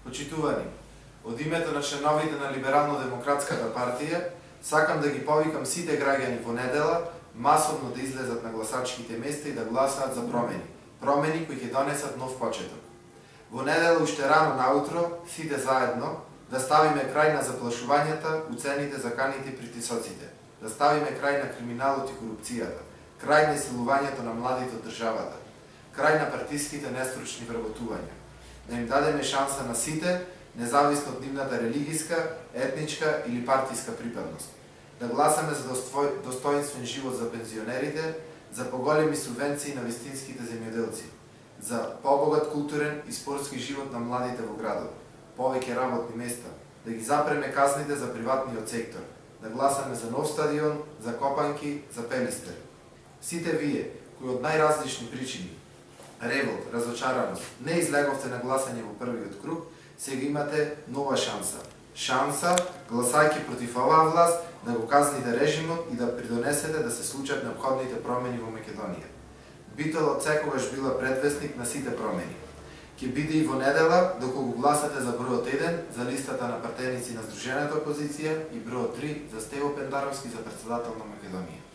Почитувани, од името на членовите на Либерално-демократската партија, сакам да ги повикам сите граѓани во недела масовно да излезат на гласачките места и да гласаат за промени. Промени кои ќе донесат нов почеток. Во недела уште рано наутро, сите заедно, да ставиме крај на заплашувањата, уцените, заканите и притисоците. Да ставиме крај на криминалот и корупцијата, крај на исилувањето на младите од државата, крај на партиските нестручни вработувања. Да им дадеме шанса на сите, независно од нивната религиска, етничка или партиска припадност. Да гласаме за достоинствен живот за пензионерите, за поголеми субвенции на вистинските земјоделци, за побогат културен и спортски живот на младите во градот, повеќе работни места, да ги запреме казните за приватниот сектор, да гласаме за нов стадион, за копанки, за Пелистер. Сите вие, кои од најразлични причини, револт, разочараност, не излеговте на гласање во првиот круг, сега имате нова шанса. Шанса, гласајќи против оваа власт, да го казните режимот и да придонесете да се случат необходните промени во Македонија. Битол од секогаш била предвестник на сите промени. Ќе биде и во недела, доколку гласате за бројот 1 за листата на партеници на Сдружената опозиција и бројот 3 за Стево Пендаровски за председател на Македонија.